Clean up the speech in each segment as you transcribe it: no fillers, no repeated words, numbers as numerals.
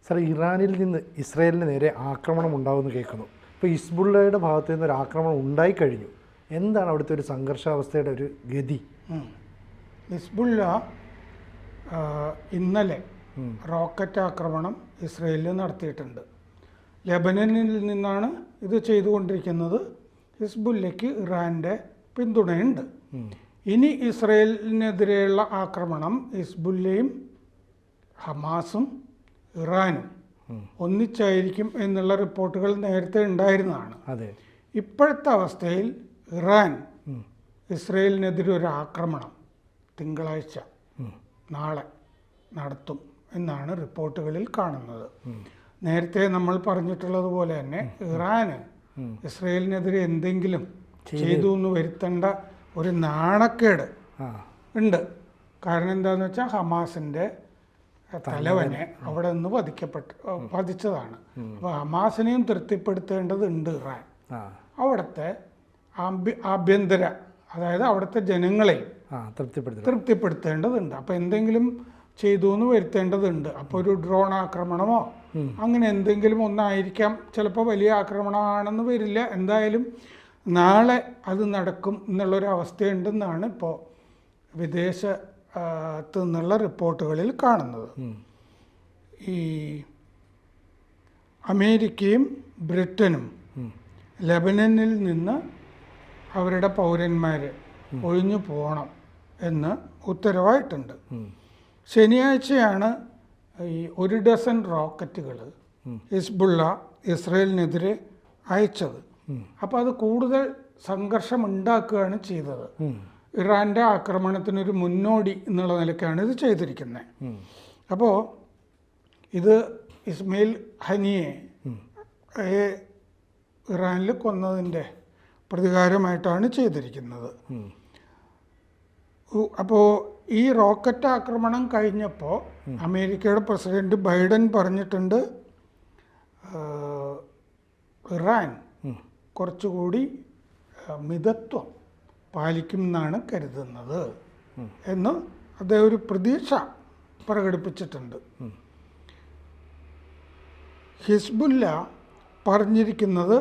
Sir, ഇറാനിൽ നിന്ന് ഇസ്രായേലിന് നേരെ ആക്രമണം ഉണ്ടാകുമെന്ന് കേൾക്കുന്നു. ഇപ്പോൾ ഹിസ്ബുള്ളയുടെ ഭാഗത്തു നിന്ന് ഒരു ആക്രമണം ഉണ്ടായിക്കഴിഞ്ഞു. എന്താണ് അവിടുത്തെ ഒരു സംഘർഷാവസ്ഥയുടെ ഒരു ഗതി? ഹിസ്ബുള്ള ഇന്നലെ റോക്കറ്റ് ആക്രമണം ഇസ്രയേലിൽ നടത്തിയിട്ടുണ്ട്. ലെബനനിൽ നിന്നാണ് ഇത് ചെയ്തുകൊണ്ടിരിക്കുന്നത്. ഹിസ്ബുല്ലയ്ക്ക് ഇറാൻ്റെ പിന്തുണയുണ്ട്. ഇനി ഇസ്രയേലിനെതിരെയുള്ള ആക്രമണം ഹിസ്ബുല്ലയും ഹമാസും ഇറാനും ഒന്നിച്ചായിരിക്കും എന്നുള്ള റിപ്പോർട്ടുകൾ നേരത്തെ ഉണ്ടായിരുന്നതാണ്. അതെ. ഇപ്പോഴത്തെ അവസ്ഥയിൽ ഇറാൻ ഇസ്രയേലിനെതിരെ ഒരു ആക്രമണം തിങ്കളാഴ്ച നാളെ നടത്തും എന്നാണ് റിപ്പോർട്ടുകളിൽ കാണുന്നത്. നേരത്തെ നമ്മൾ പറഞ്ഞിട്ടുള്ളതുപോലെ തന്നെ ഇറാന് ഇസ്രയേലിനെതിരെ എന്തെങ്കിലും ചെയ്തു എന്ന് വരുത്തേണ്ട ഒരു നാണക്കേട് ഉണ്ട്. കാരണം എന്താണെന്ന് വെച്ചാൽ ഹമാസിൻ്റെ തലവനെ അവിടെ നിന്ന് വധിച്ചതാണ്. അപ്പോൾ ഹമാസിനെയും തൃപ്തിപ്പെടുത്തേണ്ടതുണ്ട് ഇറാൻ. അവിടുത്തെ ആഭ്യന്തര, അതായത് അവിടുത്തെ ജനങ്ങളെയും തൃപ്തിപ്പെടുത്തേണ്ടതുണ്ട്. അപ്പോൾ എന്തെങ്കിലും ചെയ്തു എന്ന് വരുത്തേണ്ടതുണ്ട്. അപ്പോൾ ഒരു ഡ്രോൺ ആക്രമണമോ അങ്ങനെ എന്തെങ്കിലും ഒന്നായിരിക്കാം. ചിലപ്പോൾ വലിയ ആക്രമണമാണെന്ന് വരില്ല. എന്തായാലും നാളെ അത് നടക്കും എന്നുള്ളൊരു അവസ്ഥയുണ്ടെന്നാണ് ഇപ്പോൾ വിദേശത്തു നിന്നുള്ള റിപ്പോർട്ടുകളിൽ കാണുന്നത്. ഈ അമേരിക്കയും ബ്രിട്ടനും ലെബനനിൽ നിന്ന് അവരുടെ പൗരന്മാർ ഒഴിഞ്ഞു പോകണം എന്ന് ഉത്തരവായിട്ടുണ്ട്. ശനിയാഴ്ചയാണ് ഈ 1 ഡസൻ റോക്കറ്റുകൾ ഹിസ്ബുള്ള ഇസ്രയേലിനെതിരെ അയച്ചത്. അപ്പോൾ അത് കൂടുതൽ സംഘർഷം ഉണ്ടാക്കുകയാണ് ചെയ്തത്. ഇറാൻ്റെ ആക്രമണത്തിനൊരു മുന്നോടി എന്നുള്ള നിലയ്ക്കാണ് ഇത് ചെയ്തിരിക്കുന്നത്. അപ്പോൾ ഇത് ഇസ്മയിൽ ഹനിയെ ഇറാനിൽ കൊന്നതിൻ്റെ പ്രതികാരമായിട്ടാണ് ചെയ്തിരിക്കുന്നത്. അപ്പോൾ ഈ റോക്കറ്റ് ആക്രമണം കഴിഞ്ഞപ്പോൾ അമേരിക്കയുടെ പ്രസിഡന്റ് ബൈഡൻ പറഞ്ഞിട്ടുണ്ട് ഇറാൻ കുറച്ചുകൂടി മിതത്വം പാലിക്കും എന്നാണ് കരുതുന്നത് എന്ന് അദ്ദേഹം ഒരു പ്രതീക്ഷ പ്രകടിപ്പിച്ചിട്ടുണ്ട്. ഹിസ്ബുല്ല പറഞ്ഞിരിക്കുന്നത്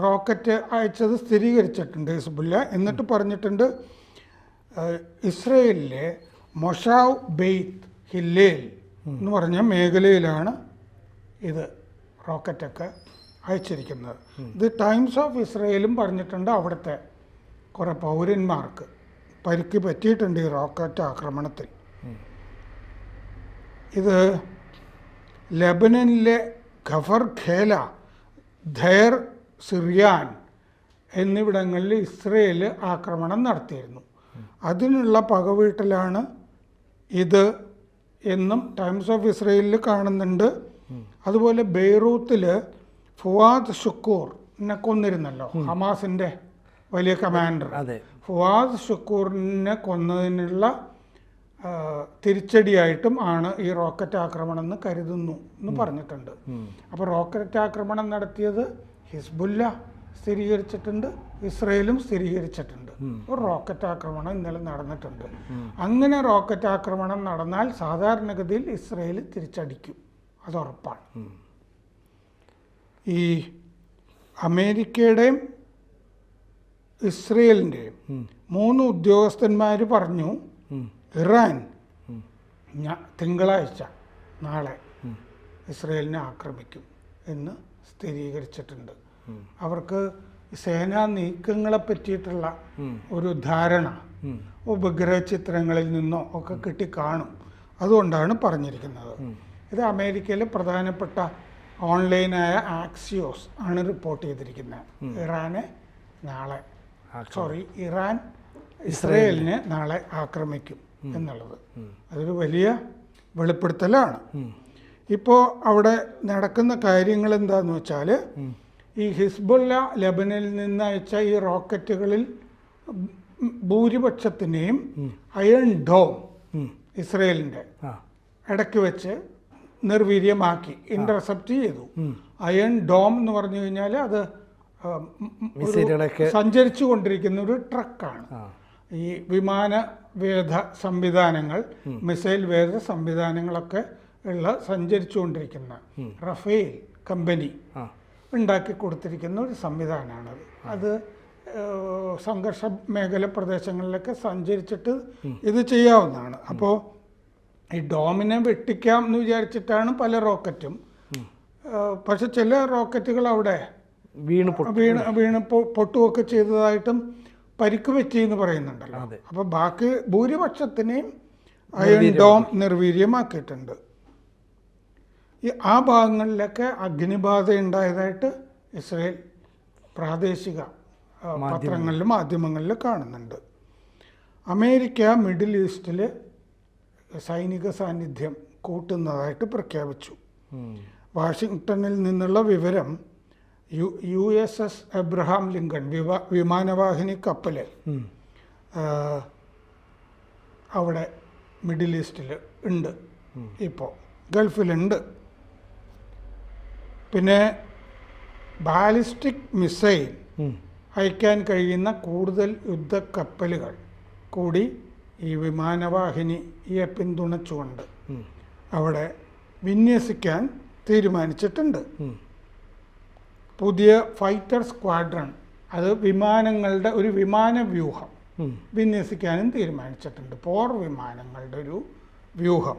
റോക്കറ്റ് അയച്ചത് സ്ഥിരീകരിച്ചിട്ടുണ്ട് ഹിസ്ബുല്ല. എന്നിട്ട് പറഞ്ഞിട്ടുണ്ട് ഇസ്രയേലിലെ മൊഷാവ് ബെയ്ത്ത് ഹില്ലേൽ എന്ന് പറഞ്ഞ മേഖലയിലാണ് ഇത് റോക്കറ്റൊക്കെ അയച്ചിരിക്കുന്നത്. ഇത് ടൈംസ് ഓഫ് ഇസ്രയേലും പറഞ്ഞിട്ടുണ്ട് അവിടുത്തെ കുറേ പൗരന്മാർക്ക് പരിക്ക് പറ്റിയിട്ടുണ്ട് ഈ റോക്കറ്റ് ആക്രമണത്തിൽ. ഇത് ലെബനനിലെ ഖഫർ ഖേല, ധൈർ സിറിയാൻ എന്നിവിടങ്ങളിൽ ഇസ്രയേൽ ആക്രമണം നടത്തിയിരുന്നു. അതിനുള്ള പകവീട്ടലാണ് ഇത് എന്നും ടൈംസ് ഓഫ് ഇസ്രയേലിൽ കാണുന്നുണ്ട്. അതുപോലെ ബെയ്റൂത്തിൽ ഫുവാദ് ഷുക്കൂറിനെ കൊന്നിരുന്നല്ലോ, ഹമാസിൻ്റെ വലിയ കമാൻഡർ. ഫുവാദ് ഷുക്കൂറിനെ കൊന്നതിനുള്ള തിരിച്ചടിയായിട്ടും ആണ് ഈ റോക്കറ്റ് ആക്രമണം എന്ന് കരുതുന്നു എന്ന് പറഞ്ഞിട്ടുണ്ട്. അപ്പോൾ റോക്കറ്റ് ആക്രമണം നടത്തിയത് ഹിസ്ബുല്ല സ്ഥിരീകരിച്ചിട്ടുണ്ട്, ഇസ്രയേലും സ്ഥിരീകരിച്ചിട്ടുണ്ട്. ഒരു റോക്കറ്റ് ആക്രമണം ഇന്നലെ നടന്നിട്ടുണ്ട്. അങ്ങനെ റോക്കറ്റ് ആക്രമണം നടന്നാൽ സാധാരണഗതിയിൽ ഇസ്രയേൽ തിരിച്ചടിക്കും, അതുറപ്പാണ്. ഈ അമേരിക്കയുടെയും ഇസ്രയേലിൻ്റെയും 3 ഉദ്യോഗസ്ഥന്മാർ പറഞ്ഞു ഇറാൻ തിങ്കളാഴ്ച നാളെ ഇസ്രയേലിനെ ആക്രമിക്കും എന്ന് സ്ഥിരീകരിച്ചിട്ടുണ്ട്. അവർക്ക് സേനാ നീക്കങ്ങളെ പറ്റിയിട്ടുള്ള ഒരു ധാരണ ഉപഗ്രഹ ചിത്രങ്ങളിൽ നിന്നോ ഒക്കെ കിട്ടിക്കാണും. അതുകൊണ്ടാണ് പറഞ്ഞിരിക്കുന്നത്. ഇത് അമേരിക്കയിലെ പ്രധാനപ്പെട്ട ഓൺലൈനായ ആക്സിയോസ് ആണ് റിപ്പോർട്ട് ചെയ്തിരിക്കുന്നത്. ഇറാൻ ഇസ്രയേലിനെ നാളെ ആക്രമിക്കും എന്നുള്ളത്. അതൊരു വലിയ വെളിപ്പെടുത്തലാണ്. ഇപ്പോൾ അവിടെ നടക്കുന്ന കാര്യങ്ങൾ എന്താണെന്ന് വെച്ചാൽ, ഈ ഹിസ്ബുള്ള ലെബനിൽ നിന്ന് അയച്ച ഈ റോക്കറ്റുകളിൽ ഭൂരിപക്ഷത്തിനെയും അയൺ ഡോം ഇസ്രയേലിൻ്റെ ഇടയ്ക്ക് വെച്ച് നിർവീര്യമാക്കി ഇന്റർസെപ്റ്റ് ചെയ്തു. അയൺ ഡോം എന്ന് പറഞ്ഞു കഴിഞ്ഞാൽ അത് സഞ്ചരിച്ചു കൊണ്ടിരിക്കുന്ന ഒരു ട്രക്കാണ്. ഈ വിമാന വേധ സംവിധാനങ്ങൾ, മിസൈൽ വേധ സംവിധാനങ്ങളൊക്കെ ഉള്ള സഞ്ചരിച്ചുകൊണ്ടിരിക്കുന്ന റഫേൽ കമ്പനി ഉണ്ടാക്കി കൊടുത്തിരിക്കുന്ന ഒരു സംവിധാനമാണത്. അത് സംഘർഷ മേഖല പ്രദേശങ്ങളിലൊക്കെ സഞ്ചരിച്ചിട്ട് ഇത് ചെയ്യാവുന്നതാണ്. അപ്പോൾ ഈ ഡോമിനെ വെട്ടിക്കാം എന്ന് വിചാരിച്ചിട്ടാണ് പല റോക്കറ്റും. പക്ഷെ ചില റോക്കറ്റുകൾ അവിടെ വീണ് പൊട്ടുമൊക്കെ ചെയ്തതായിട്ടും പരിക്ക് പറ്റിയെന്ന് പറയുന്നുണ്ടല്ലോ. അപ്പോൾ ബാക്കി ഭൂരിപക്ഷത്തിനെയും അയൺ ഡോം നിർവീര്യമാക്കിയിട്ടുണ്ട്. ആ ഭാഗങ്ങളിലൊക്കെ അഗ്നിബാധ ഉണ്ടായതായിട്ട് ഇസ്രയേൽ പ്രാദേശിക പത്രങ്ങളിലും മാധ്യമങ്ങളിലും കാണുന്നുണ്ട്. അമേരിക്ക മിഡിൽ ഈസ്റ്റിൽ സൈനിക സാന്നിധ്യം കൂട്ടുന്നതായിട്ട് പ്രഖ്യാപിച്ചു. വാഷിങ്ടണിൽ നിന്നുള്ള വിവരം USS എബ്രഹാം ലിങ്കൺ വിമാനവാഹിനി കപ്പൽ അവിടെ മിഡിൽ ഈസ്റ്റിൽ ഉണ്ട്, ഇപ്പോൾ ഗൾഫിലുണ്ട്. പിന്നെ ബാലിസ്റ്റിക് മിസൈൽ അയക്കാൻ കഴിയുന്ന കൂടുതൽ യുദ്ധക്കപ്പലുകൾ കൂടി ഈ വിമാനവാഹിനിയെ പിന്തുണച്ചുകൊണ്ട് അവിടെ വിന്യസിക്കാൻ തീരുമാനിച്ചിട്ടുണ്ട്. പുതിയ ഫൈറ്റർ സ്ക്വാഡ്രൺ, അത് വിമാനങ്ങളുടെ ഒരു വിമാന വ്യൂഹം വിന്യസിക്കാനും തീരുമാനിച്ചിട്ടുണ്ട്. പോർ വിമാനങ്ങളുടെ ഒരു വ്യൂഹം.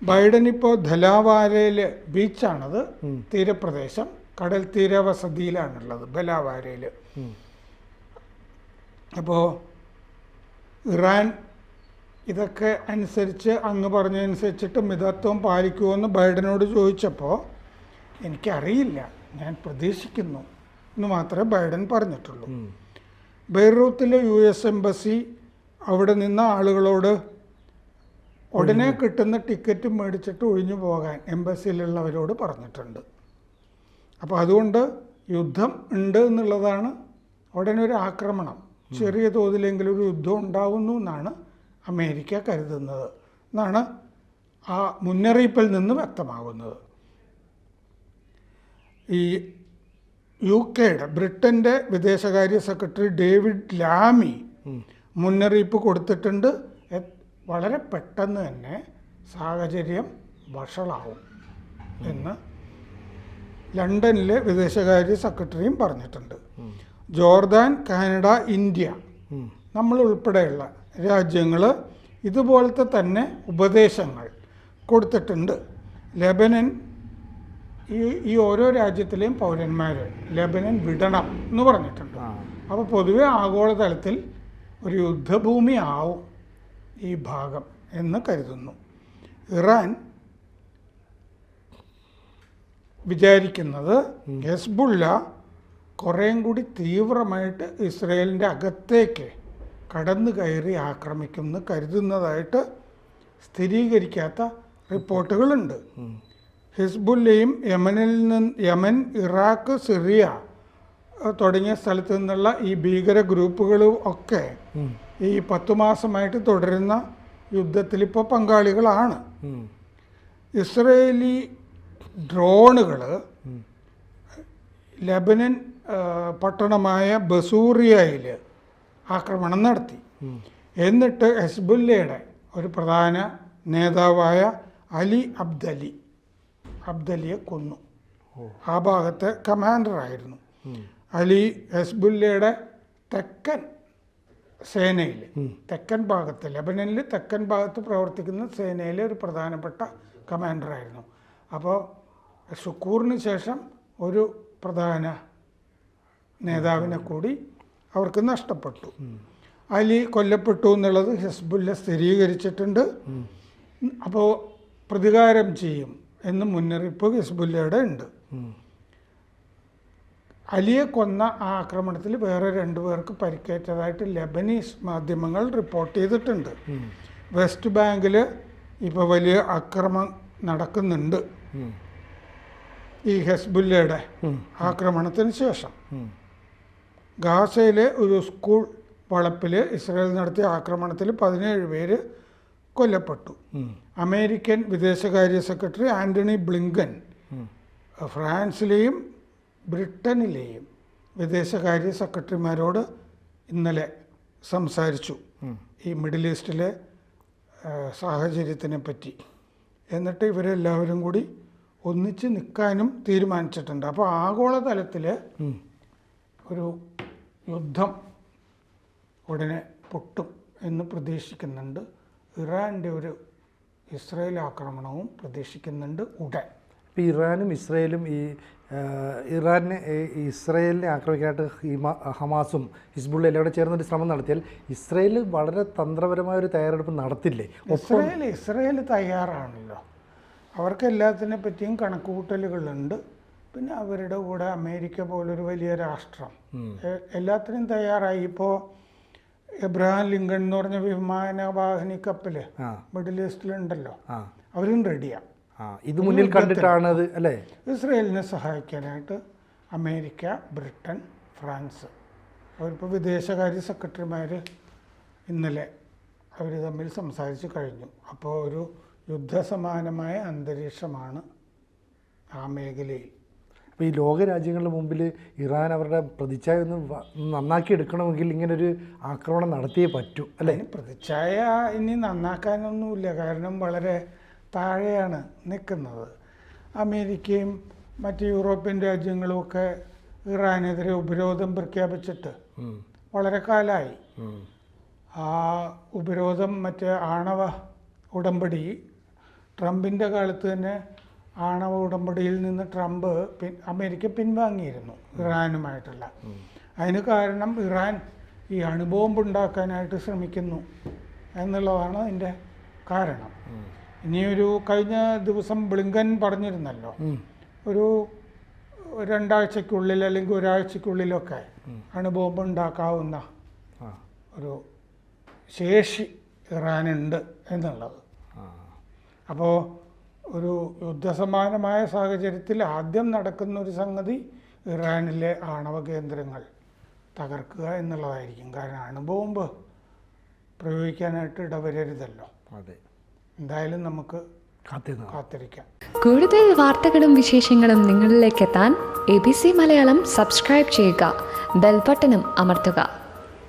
ബൈഡൻ ഇപ്പോൾ ധലാവാരയിലെ ബീച്ചാണത്, തീരപ്രദേശം, കടൽ തീര വസതിയിലാണുള്ളത് ബലാവാരയിൽ. അപ്പോൾ ഇറാൻ ഇതൊക്കെ അനുസരിച്ച് അങ്ങ് പറഞ്ഞതനുസരിച്ചിട്ട് മിതത്വം പാലിക്കുമോ ബൈഡനോട് ചോദിച്ചപ്പോൾ എനിക്കറിയില്ല, ഞാൻ പ്രതീക്ഷിക്കുന്നു എന്ന് മാത്രമേ ബൈഡൻ പറഞ്ഞിട്ടുള്ളൂ. ബെയ്റൂത്തിലെ US എംബസി അവിടെ നിന്ന ആളുകളോട് ഉടനെ കിട്ടുന്ന ടിക്കറ്റ് മേടിച്ചിട്ട് ഒഴിഞ്ഞു പോകാൻ എംബസിയിലുള്ളവരോട് പറഞ്ഞിട്ടുണ്ട്. അപ്പോൾ അതുകൊണ്ട് യുദ്ധം ഉണ്ട് എന്നുള്ളതാണ്. ഉടനെ ഒരു ആക്രമണം, ചെറിയ തോതിലെങ്കിലും ഒരു യുദ്ധം ഉണ്ടാവുന്നു എന്നാണ് അമേരിക്ക കരുതുന്നത് എന്നാണ് ആ മുന്നറിയിപ്പിൽ നിന്ന് വ്യക്തമാകുന്നത്. ഈ UK-യുടെ ബ്രിട്ടൻ്റെ വിദേശകാര്യ സെക്രട്ടറി ഡേവിഡ് ലാമി മുന്നറിയിപ്പ് കൊടുത്തിട്ടുണ്ട്. വളരെ പെട്ടെന്ന് തന്നെ സാഹചര്യം വഷളാവും എന്ന് ലണ്ടനിലെ വിദേശകാര്യ സെക്രട്ടറിയും പറഞ്ഞിട്ടുണ്ട്. ജോർദാൻ, കാനഡ, ഇന്ത്യ നമ്മൾ ഉൾപ്പെടെയുള്ള രാജ്യങ്ങൾ ഇതുപോലത്തെ തന്നെ ഉപദേശങ്ങൾ കൊടുത്തിട്ടുണ്ട്. ലെബനൻ ഈ ഓരോ രാജ്യത്തിലെയും പൗരന്മാർ ലെബനൻ വിടണം എന്ന് പറഞ്ഞിട്ടുണ്ട്. അപ്പോൾ പൊതുവെ ആഗോളതലത്തിൽ ഒരു യുദ്ധഭൂമി ആവും ഈ ഭാഗം എന്ന് കരുതുന്നു. ഇറാൻ വിചാരിക്കുന്നത് ഹെസ്ബുള്ള കുറേയും കൂടി തീവ്രമായിട്ട് ഇസ്രയേലിൻ്റെ അകത്തേക്ക് കടന്നു കയറി ആക്രമിക്കുമെന്ന് കരുതുന്നതായിട്ട് സ്ഥിരീകരിക്കാത്ത റിപ്പോർട്ടുകളുണ്ട്. ഹിസ്ബുല്ലയും യമൻ, ഇറാഖ്, സിറിയ തുടങ്ങിയ സ്ഥലത്തു നിന്നുള്ള ഈ ഭീകര ഗ്രൂപ്പുകളും ഒക്കെ ഈ 10 മാസമായിട്ട് തുടരുന്ന യുദ്ധത്തിൽ ഇപ്പോൾ പങ്കാളികളാണ്. ഇസ്രയേലി ഡ്രോണുകൾ ലെബനൻ പട്ടണമായ ബസൂറിയയിൽ ആക്രമണം നടത്തി. എന്നിട്ട് ഹെസ്ബുല്ലയുടെ ഒരു പ്രധാന നേതാവായ അലി അബ്ദലിയെ കൊന്നു. ആ ഭാഗത്തെ കമാൻഡറായിരുന്നു അലി. ഹെസ്ബുല്ലയുടെ തെക്കൻ സേനയിൽ, തെക്കൻ ഭാഗത്ത്, ലെബനനിൽ തെക്കൻ ഭാഗത്ത് പ്രവർത്തിക്കുന്ന സേനയിലെ ഒരു പ്രധാനപ്പെട്ട കമാൻഡറായിരുന്നു. അപ്പോൾ ഷുക്കൂറിന് ശേഷം ഒരു പ്രധാന നേതാവിനെ കൂടി അവർക്ക് നഷ്ടപ്പെട്ടു. അലി കൊല്ലപ്പെട്ടു എന്നുള്ളത് ഹെസ്ബുല്ല സ്ഥിരീകരിച്ചിട്ടുണ്ട്. അപ്പോൾ പ്രതികാരം ചെയ്യും എന്ന് മുന്നറിയിപ്പ് ഹെസ്ബുല്ലയുടെ ഉണ്ട്. അലിയെ കൊന്ന ആ ആക്രമണത്തിൽ വേറെ 2 പേർക്ക് പരിക്കേറ്റതായിട്ട് ലെബനീസ് മാധ്യമങ്ങൾ റിപ്പോർട്ട് ചെയ്തിട്ടുണ്ട്. വെസ്റ്റ് ബാങ്കിൽ ഇപ്പോൾ വലിയ ആക്രമണം നടക്കുന്നുണ്ട് ഈ ഹെസ്ബുല്ലയുടെ ആക്രമണത്തിന് ശേഷം. ഗാസയിലെ ഒരു സ്കൂൾ വളപ്പിൽ ഇസ്രായേൽ നടത്തിയ ആക്രമണത്തിൽ 17 പേര് കൊല്ലപ്പെട്ടു. അമേരിക്കൻ വിദേശകാര്യ സെക്രട്ടറി ആന്റണി ബ്ലിങ്കൻ ഫ്രാൻസിലെയും ബ്രിട്ടനിലെയും വിദേശകാര്യ സെക്രട്ടറിമാരോട് ഇന്നലെ സംസാരിച്ചു ഈ മിഡിൽ ഈസ്റ്റിലെ സാഹചര്യത്തിനെ പറ്റി. എന്നിട്ട് ഇവരെല്ലാവരും കൂടി ഒന്നിച്ച് നിൽക്കാനും തീരുമാനിച്ചിട്ടുണ്ട്. അപ്പോൾ ആഗോളതലത്തിൽ ഒരു യുദ്ധം ഉടനെ പൊട്ടും എന്ന് പ്രതീക്ഷിക്കുന്നുണ്ട്. ഇറാൻ്റെ ഒരു ഇസ്രയേൽ ആക്രമണവും പ്രതീക്ഷിക്കുന്നുണ്ട് ഉടൻ. ഇപ്പോൾ ഇറാനും ഇസ്രയേലും ഇസ്രയേലിനെ ആക്രമിക്കാനായിട്ട് ഹമാസും ഹിസ്ബുള്ള എല്ലാം കൂടെ ചേർന്നൊരു ശ്രമം നടത്തിയാൽ ഇസ്രയേൽ വളരെ തന്ത്രപരമായ ഒരു തയ്യാറെടുപ്പ് നടത്തില്ലേ? ഇസ്രയേൽ തയ്യാറാണല്ലോ. അവർക്ക് എല്ലാത്തിനെ പറ്റിയും കണക്കുകൂട്ടലുകളുണ്ട്. പിന്നെ അവരുടെ കൂടെ അമേരിക്ക പോലൊരു വലിയ രാഷ്ട്രം എല്ലാത്തിനും തയ്യാറായി. ഇപ്പോൾ എബ്രഹാം ലിങ്കൺ എന്ന് പറഞ്ഞ വിമാനവാഹിനി കപ്പൽ മിഡിൽ ഈസ്റ്റിലുണ്ടല്ലോ, അവരും റെഡിയാണ്. ഇത് മുന്നിൽ കണ്ടിട്ടാണ് അത് അല്ലേ ഇസ്രയേലിനെ സഹായിക്കാനായിട്ട് അമേരിക്ക, ബ്രിട്ടൻ, ഫ്രാൻസ് അവരിപ്പോൾ വിദേശകാര്യ സെക്രട്ടറിമാർ ഇന്നലെ അവർ തമ്മിൽ സംസാരിച്ച് കഴിഞ്ഞു. അപ്പോൾ ഒരു യുദ്ധസമാനമായ അന്തരീക്ഷമാണ് ആ മേഖലയിൽ. അപ്പോൾ ഈ ലോകരാജ്യങ്ങളുടെ മുമ്പിൽ ഇറാൻ അവരുടെ പ്രതിച്ഛായ ഒന്ന് നന്നാക്കി എടുക്കണമെങ്കിൽ ഇങ്ങനൊരു ആക്രമണം നടത്തിയേ പറ്റൂ അല്ലേ? പ്രതിച്ഛായ ഇനി നന്നാക്കാനൊന്നുമില്ല, കാരണം വളരെ താഴെയാണ് നിൽക്കുന്നത്. അമേരിക്കയും മറ്റ് യൂറോപ്യൻ രാജ്യങ്ങളുമൊക്കെ ഇറാനെതിരെ ഉപരോധം പ്രഖ്യാപിച്ചിട്ട് വളരെ കാലമായി. ആ ഉപരോധം മറ്റേ ആണവ ഉടമ്പടി ട്രംപിൻ്റെ കാലത്ത് തന്നെ ആണവ ഉടമ്പടിയിൽ നിന്ന് അമേരിക്ക പിൻവാങ്ങിയിരുന്നു ഇറാനുമായിട്ടുള്ള. അതിന് കാരണം ഇറാൻ ഈ അണുബോംബ് ഉണ്ടാക്കാനായിട്ട് ശ്രമിക്കുന്നു എന്നുള്ളതാണ് അതിൻ്റെ കാരണം. ഇനിയൊരു കഴിഞ്ഞ ദിവസം ബ്ലിങ്കൻ പറഞ്ഞിരുന്നല്ലോ, ഒരു 2 ആഴ്ചയ്ക്കുള്ളിൽ അല്ലെങ്കിൽ ഒരാഴ്ചയ്ക്കുള്ളിലൊക്കെ അണുബോംബ് ഉണ്ടാക്കാവുന്ന ഒരു ശേഷി ഇറാനുണ്ട് എന്നുള്ളത്. അപ്പോൾ ഒരു യുദ്ധസമാനമായ സാഹചര്യത്തിൽ ആദ്യം നടക്കുന്ന ഒരു സംഗതി ഇറാനിലെ ആണവ കേന്ദ്രങ്ങൾ തകർക്കുക എന്നുള്ളതായിരിക്കും. കാരണം അണുബോംബ് പ്രയോഗിക്കാനായിട്ട് ഇടവരരുതല്ലോ. അതെ, എന്തായാലും നമുക്ക് കാത്തിരിക്കാം. കൂടുതൽ വാർത്തകളും വിശേഷങ്ങളും നിങ്ങളിലേക്ക് എത്താൻ ABC മലയാളം സബ്സ്ക്രൈബ് ചെയ്യുക, ബെൽബട്ടനും അമർത്തുക.